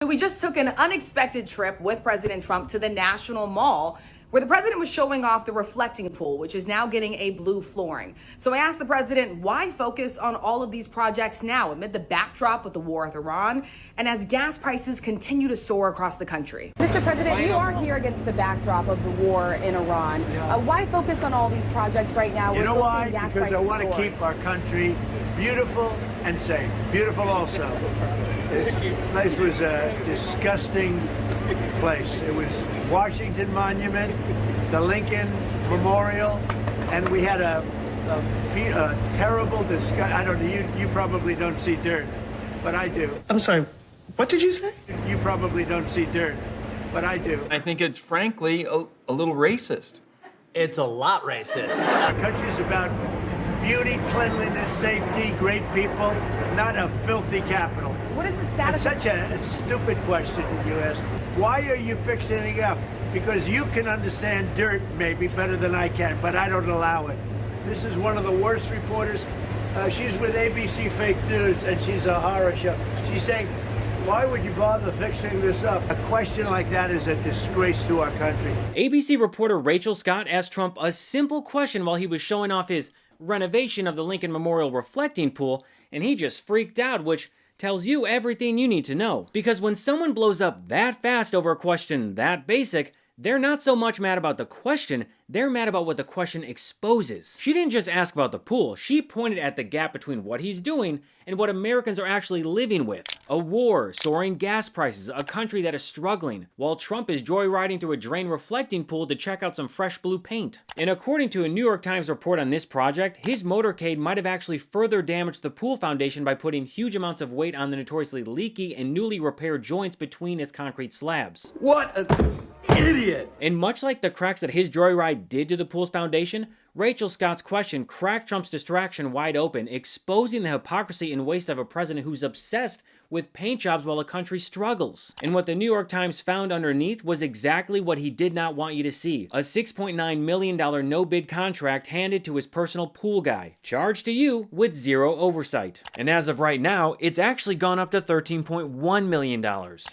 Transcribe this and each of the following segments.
we just took an unexpected trip with President Trump to the National Mall, where the president was showing off the reflecting pool, which is now getting a blue flooring. So I asked the president, why focus on all of these projects now amid the backdrop with the war with Iran and as gas prices continue to soar across the country? Mr. President, you are here against the backdrop of the war in Iran. Why focus on all these projects right now? You know why? Because I want to keep our country beautiful and safe. Beautiful also. This place was a disgusting place. It was Washington Monument, the Lincoln Memorial, and we had a terrible disgust. I don't know, you probably don't see dirt, but I do. I'm sorry, what did you say? You probably don't see dirt, but I do. I think it's frankly a little racist. It's a lot racist. Our country's about beauty, cleanliness, safety, great people, not a filthy capital. What is the status? That's such a stupid question you ask. Why are you fixing it up? Because you can understand dirt maybe better than I can, but I don't allow it. This is one of the worst reporters. She's with ABC Fake News, and she's a horror show. She's saying, why would you bother fixing this up? A question like that is a disgrace to our country. ABC reporter Rachel Scott asked Trump a simple question while he was showing off his renovation of the Lincoln Memorial reflecting pool, and he just freaked out, which tells you everything you need to know. Because when someone blows up that fast over a question that basic, they're not so much mad about the question, they're mad about what the question exposes. She didn't just ask about the pool, she pointed at the gap between what he's doing and what Americans are actually living with. A war, soaring gas prices, a country that is struggling, while Trump is joyriding through a drain reflecting pool to check out some fresh blue paint. And according to a New York Times report on this project, his motorcade might have actually further damaged the pool foundation by putting huge amounts of weight on the notoriously leaky and newly repaired joints between its concrete slabs. What an idiot! And much like the cracks that his joyride did to the pool's foundation, Rachel Scott's question cracked Trump's distraction wide open, exposing the hypocrisy and waste of a president who's obsessed with paint jobs while a country struggles. And what the New York Times found underneath was exactly what he did not want you to see. A $6.9 million no-bid contract handed to his personal pool guy, charged to you with zero oversight. And as of right now, it's actually gone up to $13.1 million.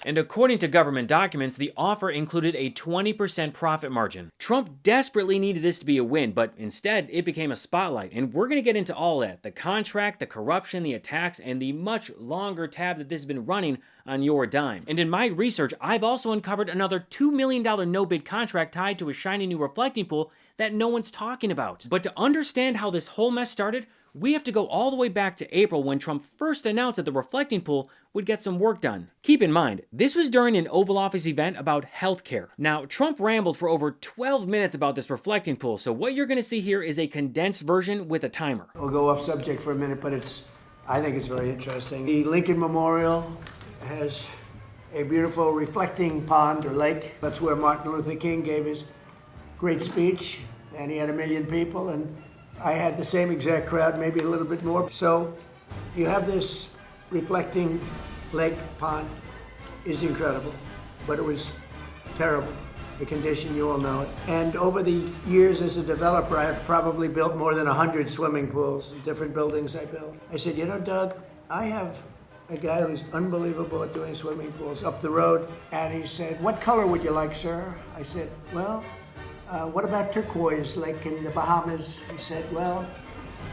And according to government documents, the offer included a 20% profit margin. Trump desperately needed this to be a win, but instead, it became a spotlight. And we're going to get into all that. The contract, the corruption, the attacks, and the much longer tab that this has been running on your dime. And in my research, I've also uncovered another $2 million no-bid contract tied to a shiny new reflecting pool that no one's talking about. But to understand how this whole mess started, we have to go all the way back to April when Trump first announced that the reflecting pool would get some work done. Keep in mind, this was during an Oval Office event about healthcare. Now, Trump rambled for over 12 minutes about this reflecting pool, so what you're going to see here is a condensed version with a timer. I'll go off subject for a minute, but I think it's very interesting. The Lincoln Memorial has a beautiful reflecting pond or lake. That's where Martin Luther King gave his great speech, and he had 1 million people, and I had the same exact crowd, maybe a little bit more. So you have this reflecting lake pond is incredible, but it was terrible. The condition, you all know it. And over the years as a developer, I have probably built more than 100 swimming pools in different buildings I built. I said, you know, Doug, I have a guy who's unbelievable at doing swimming pools up the road. And he said, what color would you like, sir? I said, well, what about turquoise, like in the Bahamas? He said, well,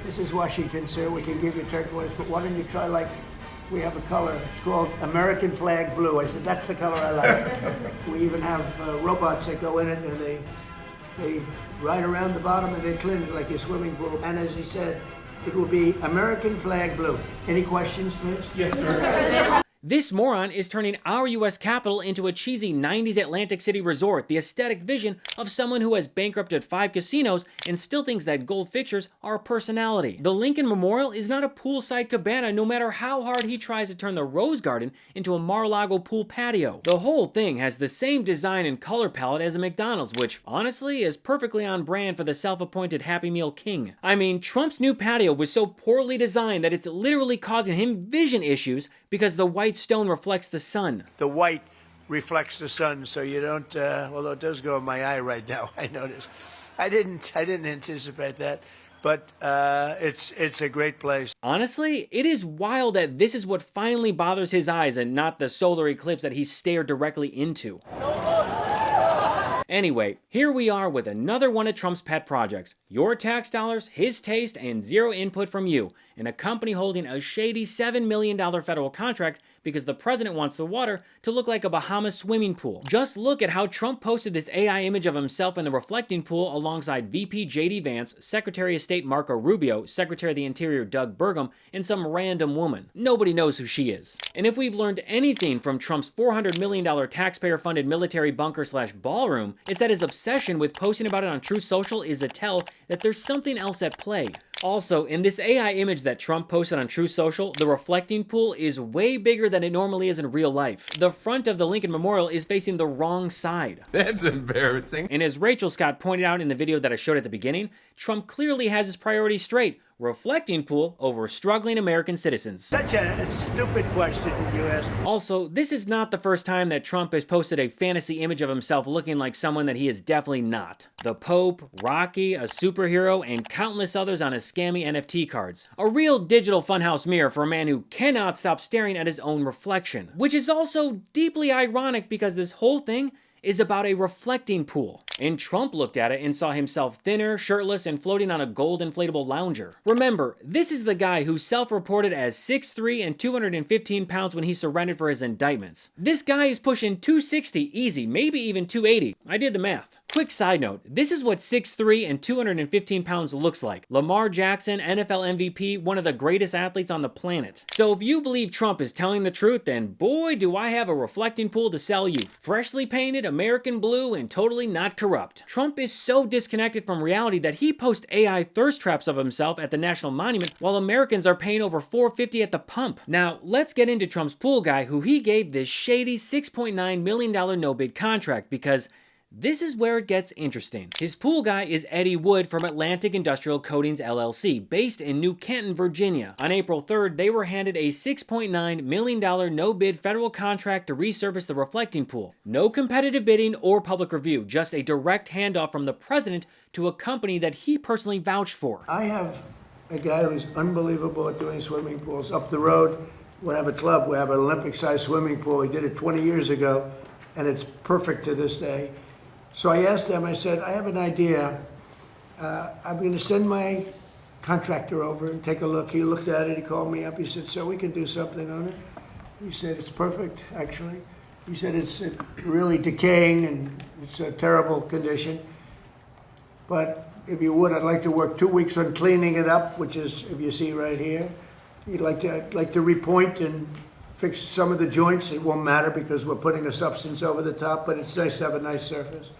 this is Washington, sir. We can give you turquoise, but why don't you try, like, we have a color. It's called American flag blue. I said, that's the color I like. We even have robots that go in it, and they ride around the bottom, and they clean it like a swimming pool. And as he said, it will be American flag blue. Any questions, please? Yes, sir. This moron is turning our US Capitol into a cheesy 90s Atlantic City resort, the aesthetic vision of someone who has bankrupted 5 casinos and still thinks that gold fixtures are a personality. The Lincoln Memorial is not a poolside cabana, no matter how hard he tries to turn the Rose Garden into a Mar-a-Lago pool patio. The whole thing has the same design and color palette as a McDonald's, which honestly is perfectly on brand for the self-appointed Happy Meal king. I mean, Trump's new patio was so poorly designed that it's literally causing him vision issues because the white stone reflects the sun. The white reflects the sun, so you don't, although it does go in my eye right now, I notice. I didn't anticipate that. but it's a great place. Honestly, it is wild that this is what finally bothers his eyes and not the solar eclipse that he stared directly into. Anyway, here we are with another one of Trump's pet projects. Your tax dollars, his taste, and zero input from you, and a company holding a shady $7 million federal contract because the president wants the water to look like a Bahamas swimming pool. Just look at how Trump posted this AI image of himself in the reflecting pool alongside VP J.D. Vance, Secretary of State Marco Rubio, Secretary of the Interior Doug Burgum, and some random woman. Nobody knows who she is. And if we've learned anything from Trump's $400 million taxpayer-funded military bunker/ballroom, it's that his obsession with posting about it on Truth Social is a tell that there's something else at play. Also, in this AI image that Trump posted on Truth Social, the reflecting pool is way bigger than it normally is in real life. The front of the Lincoln Memorial is facing the wrong side. That's embarrassing. And as Rachel Scott pointed out in the video that I showed at the beginning, Trump clearly has his priorities straight. Reflecting pool over struggling American citizens. Such a stupid question you asked. Also, this is not the first time that Trump has posted a fantasy image of himself looking like someone that he is definitely not. The Pope, Rocky, a superhero, and countless others on his scammy NFT cards. A real digital funhouse mirror for a man who cannot stop staring at his own reflection. Which is also deeply ironic because this whole thing is about a reflecting pool. And Trump looked at it and saw himself thinner, shirtless, and floating on a gold inflatable lounger. Remember, this is the guy who self-reported as 6'3" and 215 pounds when he surrendered for his indictments. This guy is pushing 260 easy, maybe even 280. I did the math. Quick side note, this is what 6'3" and 215 pounds looks like. Lamar Jackson, NFL MVP, one of the greatest athletes on the planet. So if you believe Trump is telling the truth, then boy do I have a reflecting pool to sell you. Freshly painted, American blue, and totally not corrupt. Trump is so disconnected from reality that he posts AI thirst traps of himself at the National Monument while Americans are paying over $4.50 at the pump. Now, let's get into Trump's pool guy who he gave this shady $6.9 million no-bid contract because this is where it gets interesting. His pool guy is Eddie Wood from Atlantic Industrial Coatings LLC, based in New Canton, Virginia. On April 3rd, they were handed a $6.9 million no-bid federal contract to resurface the reflecting pool. No competitive bidding or public review, just a direct handoff from the president to a company that he personally vouched for. I have a guy who's unbelievable at doing swimming pools. Up the road, we have a club, we have an Olympic-sized swimming pool. He did it 20 years ago, and it's perfect to this day. So I asked them, I said, I have an idea. I'm going to send my contractor over and take a look. He looked at it, he called me up, he said, so we can do something on it? He said, it's perfect, actually. He said, it's really decaying and it's a terrible condition. But if you would, I'd like to work 2 weeks on cleaning it up, which is, if you see right here. I'd like to repoint and fix some of the joints. It won't matter because we're putting a substance over the top, but it's nice to have a nice surface.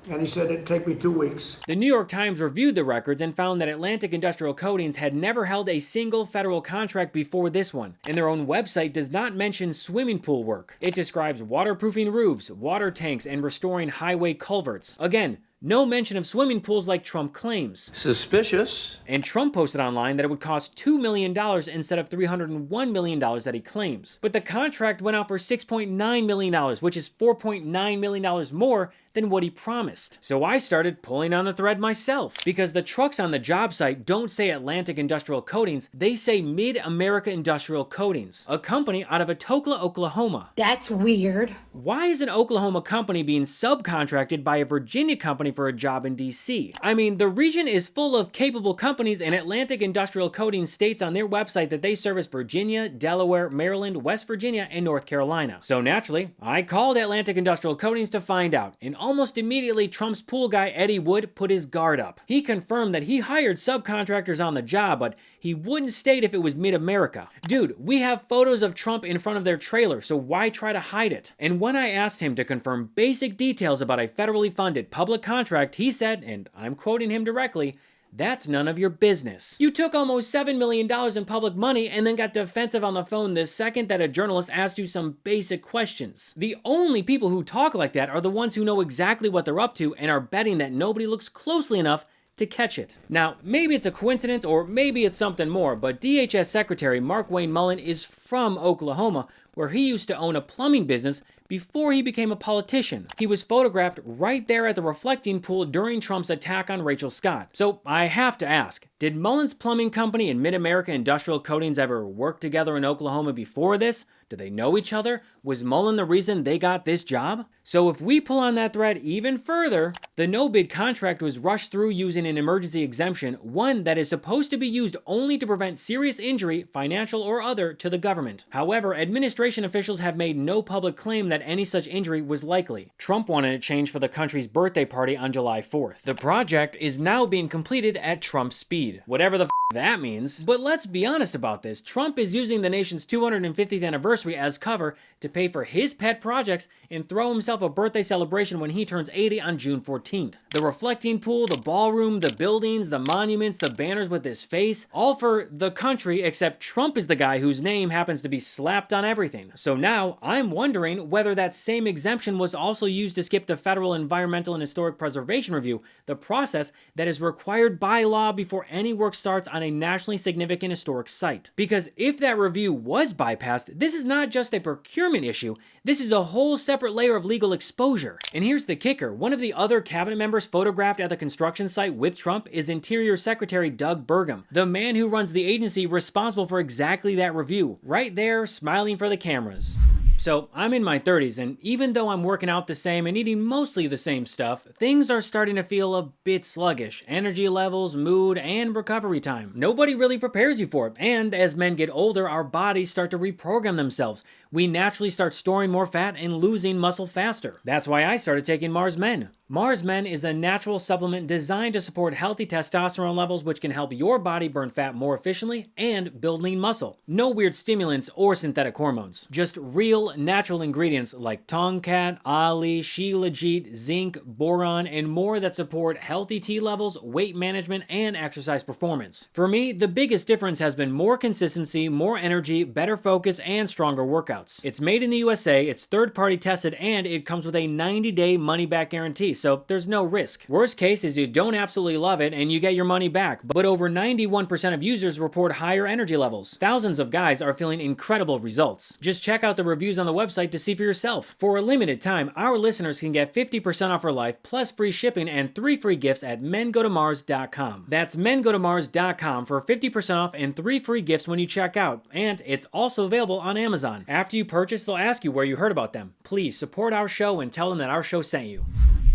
And he said it'd take me 2 weeks. The New York Times reviewed the records and found that Atlantic Industrial Coatings had never held a single federal contract before this one, and their own website does not mention swimming pool work. It describes waterproofing roofs, water tanks, and restoring highway culverts. Again, no mention of swimming pools like Trump claims. Suspicious. And Trump posted online that it would cost $2 million instead of $301 million that he claims. But the contract went out for $6.9 million, which is $4.9 million more than what he promised. So I started pulling on the thread myself, because the trucks on the job site don't say Atlantic Industrial Coatings, they say Mid-America Industrial Coatings, a company out of Atoka, Oklahoma. That's weird. Why is an Oklahoma company being subcontracted by a Virginia company for a job in DC? I mean, the region is full of capable companies, and Atlantic Industrial Coatings states on their website that they service Virginia, Delaware, Maryland, West Virginia, and North Carolina. So naturally, I called Atlantic Industrial Coatings to find out, and almost immediately Trump's pool guy Eddie Wood put his guard up. He confirmed that he hired subcontractors on the job, but he wouldn't state if it was Mid-America. Dude, we have photos of Trump in front of their trailer, so why try to hide it? And when I asked him to confirm basic details about a federally funded public contract, he said, and I'm quoting him directly, "That's none of your business. You took almost $7 million in public money and then got defensive on the phone the second that a journalist asked you some basic questions. The only people who talk like that are the ones who know exactly what they're up to and are betting that nobody looks closely enough to catch it." Now, maybe it's a coincidence or maybe it's something more, but DHS Secretary Mark Wayne Mullen is from Oklahoma, where he used to own a plumbing business before he became a politician. He was photographed right there at the reflecting pool during Trump's attack on Rachel Scott. So I have to ask, did Mullins Plumbing Company and Mid-America Industrial Coatings ever work together in Oklahoma before this? Do they know each other? Was Mullen the reason they got this job? So if we pull on that thread even further, the no-bid contract was rushed through using an emergency exemption, one that is supposed to be used only to prevent serious injury, financial or other, to the government. However, administration officials have made no public claim that any such injury was likely. Trump wanted it changed for the country's birthday party on July 4th. The project is now being completed at Trump's speed. Whatever the that means. But let's be honest about this. Trump is using the nation's 250th anniversary as cover to pay for his pet projects and throw himself a birthday celebration when he turns 80 on June 14th. The reflecting pool, the ballroom, the buildings, the monuments, the banners with his face, all for the country, except Trump is the guy whose name happens to be slapped on everything. So now I'm wondering whether that same exemption was also used to skip the Federal Environmental and Historic Preservation Review, the process that is required by law before any work starts on a nationally significant historic site. Because if that review was bypassed, this is not just a procurement issue, this is a whole separate layer of legal exposure. And here's the kicker. One of the other cabinet members photographed at the construction site with Trump is Interior Secretary Doug Burgum, the man who runs the agency responsible for exactly that review, right there smiling for the cameras. So I'm in my 30s, and even though I'm working out the same and eating mostly the same stuff, things are starting to feel a bit sluggish. Energy levels, mood, and recovery time. Nobody really prepares you for it, and as men get older, our bodies start to reprogram themselves. We naturally start storing more fat and losing muscle faster. That's why I started taking Mars Men. Mars Men is a natural supplement designed to support healthy testosterone levels, which can help your body burn fat more efficiently and build lean muscle. No weird stimulants or synthetic hormones. Just real natural ingredients like Tongkat, Ali, Shilajit, zinc, boron, and more that support healthy T levels, weight management, and exercise performance. For me, the biggest difference has been more consistency, more energy, better focus, and stronger workouts. It's made in the USA, it's third-party tested, and it comes with a 90-day money-back guarantee, so there's no risk. Worst case is you don't absolutely love it and you get your money back, but over 91% of users report higher energy levels. Thousands of guys are feeling incredible results. Just check out the reviews on the website to see for yourself. For a limited time, our listeners can get 50% off for life, plus free shipping and 3 free gifts at mengotomars.com. That's mengotomars.com for 50% off and 3 free gifts when you check out, and it's also available on Amazon. After you purchase, they'll ask you where you heard about them. Please support our show and tell them that our show sent you.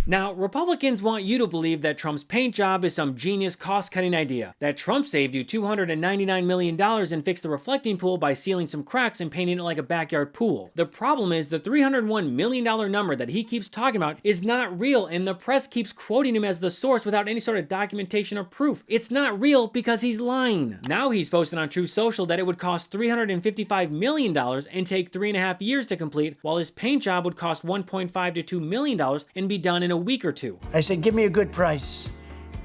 Now, Republicans want you to believe that Trump's paint job is some genius cost-cutting idea, that Trump saved you $299 million and fixed the reflecting pool by sealing some cracks and painting it like a backyard pool. The problem is the $301 million number that he keeps talking about is not real, and the press keeps quoting him as the source without any sort of documentation or proof. It's not real because he's lying. Now he's posting on Truth Social that it would cost $355 million and take 3.5 years to complete, while his paint job would cost $1.5 to $2 million and be done in a week or two. I said, give me a good price.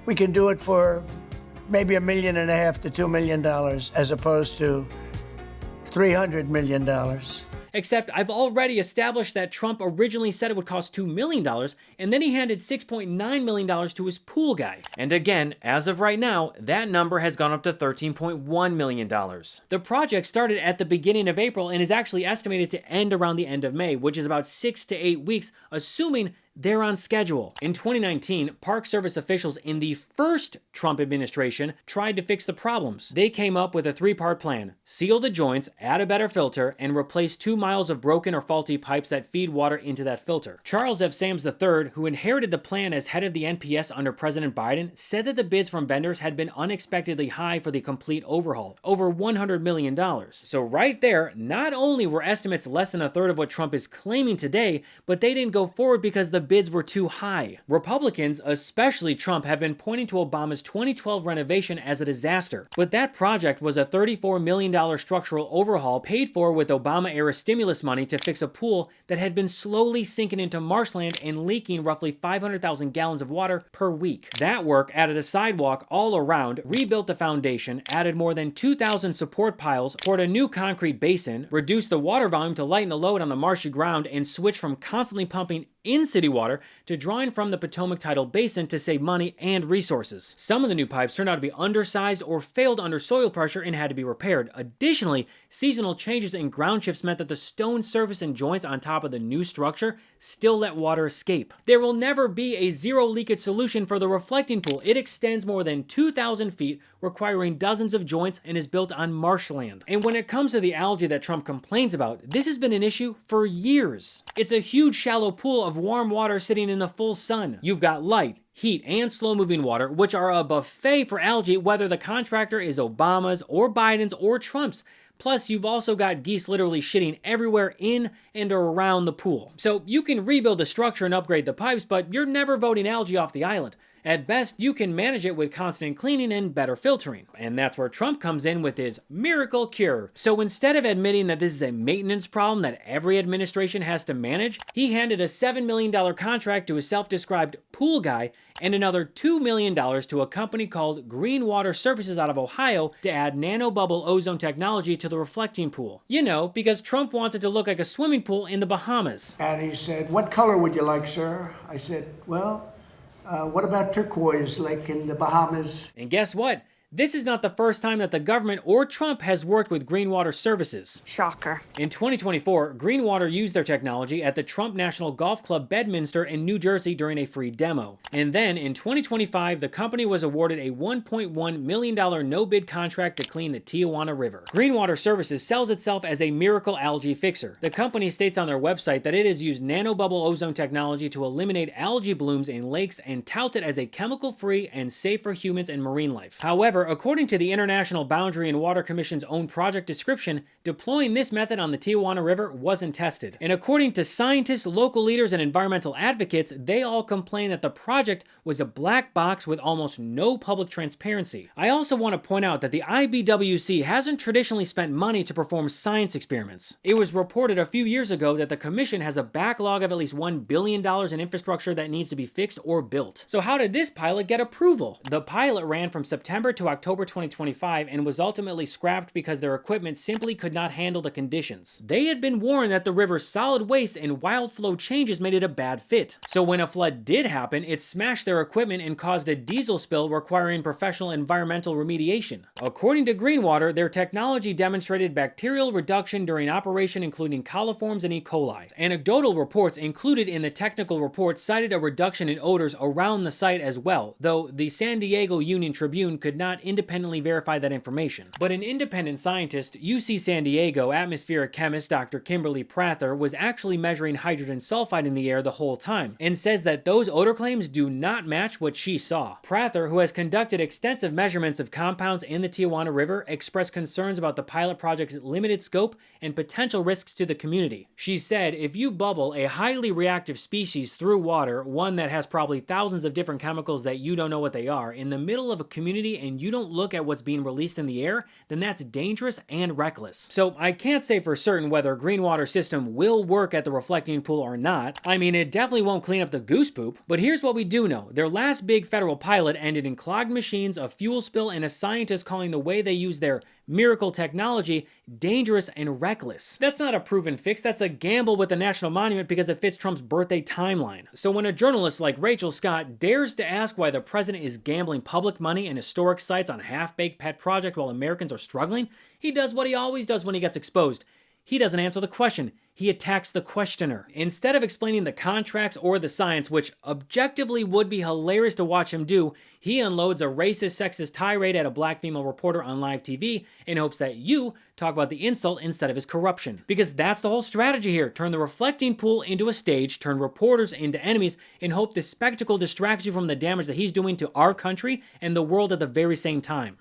We can do it for maybe $1.5 million to $2 million as opposed to $300 million. Except I've already established that Trump originally said it would cost $2 million, and then he handed $6.9 million to his pool guy. And again, as of right now, that number has gone up to $13.1 million. The project started at the beginning of April and is actually estimated to end around the end of May, which is about 6 to 8 weeks, assuming they're on schedule. In 2019, Park Service officials in the first Trump administration tried to fix the problems. They came up with a 3-part plan: seal the joints, add a better filter, and replace 2 miles of broken or faulty pipes that feed water into that filter. Charles F. Sams III, who inherited the plan as head of the NPS under President Biden, said that the bids from vendors had been unexpectedly high for the complete overhaul, over $100 million. So right there, not only were estimates less than a third of what Trump is claiming today, but they didn't go forward because the bids were too high. Republicans, especially Trump, have been pointing to Obama's 2012 renovation as a disaster, but that project was a $34 million structural overhaul paid for with Obama-era stimulus money to fix a pool that had been slowly sinking into marshland and leaking roughly 500,000 gallons of water per week. That work added a sidewalk all around, rebuilt the foundation, added more than 2,000 support piles, poured a new concrete basin, reduced the water volume to lighten the load on the marshy ground, and switched from constantly pumping in city water to drawing from the Potomac Tidal Basin to save money and resources. Some of the new pipes turned out to be undersized or failed under soil pressure and had to be repaired. Additionally, seasonal changes in ground shifts meant that the stone surface and joints on top of the new structure still let water escape. There will never be a zero leakage solution for the reflecting pool. It extends more than 2,000 feet, requiring dozens of joints, and is built on marshland. And when it comes to the algae that Trump complains about, this has been an issue for years. It's a huge shallow pool of warm water sitting in the full sun. You've got light, heat, and slow-moving water, which are a buffet for algae, whether the contractor is Obama's or Biden's or Trump's. Plus, you've also got geese literally shitting everywhere in and around the pool. So you can rebuild the structure and upgrade the pipes, but you're never voting algae off the island. At best, you can manage it with constant cleaning and better filtering. And that's where Trump comes in with his miracle cure. So instead of admitting that this is a maintenance problem that every administration has to manage, he handed a $7 million contract to a self-described pool guy and another $2 million to a company called Green Water Services out of Ohio to add nanobubble ozone technology to the reflecting pool. You know, because Trump wants it to look like a swimming pool in the Bahamas. And he said, "What color would you like, sir?" I said, "Well, what about turquoise, like in the Bahamas?" And guess what? This is not the first time that the government or Trump has worked with Green Water Services. Shocker. In 2024, Green Water used their technology at the Trump National Golf Club Bedminster in New Jersey during a free demo. And then in 2025, the company was awarded a $1.1 million no-bid contract to clean the Tijuana River. Green Water Services sells itself as a miracle algae fixer. The company states on their website that it has used nanobubble ozone technology to eliminate algae blooms in lakes and touts it as a chemical-free and safe for humans and marine life. However, according to the International Boundary and Water Commission's own project description, deploying this method on the Tijuana River wasn't tested. And according to scientists, local leaders, and environmental advocates, they all complain that the project was a black box with almost no public transparency. I also want to point out that the IBWC hasn't traditionally spent money to perform science experiments. It was reported a few years ago that the commission has a backlog of at least $1 billion in infrastructure that needs to be fixed or built. So how did this pilot get approval? The pilot ran from September to October 2025 and was ultimately scrapped because their equipment simply could not handle the conditions. They had been warned that the river's solid waste and wild flow changes made it a bad fit. So when a flood did happen, it smashed their equipment and caused a diesel spill requiring professional environmental remediation. According to Greenwater, their technology demonstrated bacterial reduction during operation, including coliforms and E. coli. Anecdotal reports included in the technical report cited a reduction in odors around the site as well, though the San Diego Union Tribune could not independently verify that information. But an independent scientist, UC San Diego atmospheric chemist Dr. Kimberly Prather, was actually measuring hydrogen sulfide in the air the whole time, and says that those odor claims do not match what she saw. Prather, who has conducted extensive measurements of compounds in the Tijuana River, expressed concerns about the pilot project's limited scope and potential risks to the community. She said, "If you bubble a highly reactive species through water, one that has probably thousands of different chemicals that you don't know what they are, in the middle of a community and you don't look at what's being released in the air, then that's dangerous and reckless." So I can't say for certain whether Green Water system will work at the reflecting pool or not. I mean, it definitely won't clean up the goose poop, but here's what we do know. Their last big federal pilot ended in clogged machines, a fuel spill, and a scientist calling the way they use their miracle technology dangerous and reckless. That's not a proven fix, that's a gamble with the national monument because it fits Trump's birthday timeline. So when a journalist like Rachel Scott dares to ask why the president is gambling public money and historic sites on half-baked pet projects while Americans are struggling, he does what he always does when he gets exposed. He doesn't answer the question. He attacks the questioner. Instead of explaining the contracts or the science, which objectively would be hilarious to watch him do, he unloads a racist, sexist tirade at a black female reporter on live TV in hopes that you talk about the insult instead of his corruption. Because that's the whole strategy here. Turn the reflecting pool into a stage, turn reporters into enemies, and hope the spectacle distracts you from the damage that he's doing to our country and the world at the very same time.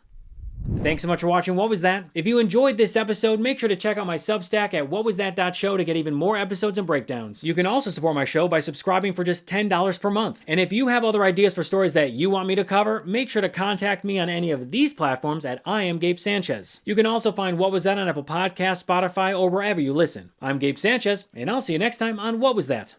Thanks so much for watching What Was That? If you enjoyed this episode, make sure to check out my Substack at whatwasthat.show to get even more episodes and breakdowns. You can also support my show by subscribing for just $10 per month. And if you have other ideas for stories that you want me to cover, make sure to contact me on any of these platforms at I am Gabe Sanchez. You can also find What Was That on Apple Podcasts, Spotify, or wherever you listen. I'm Gabe Sanchez, and I'll see you next time on What Was That?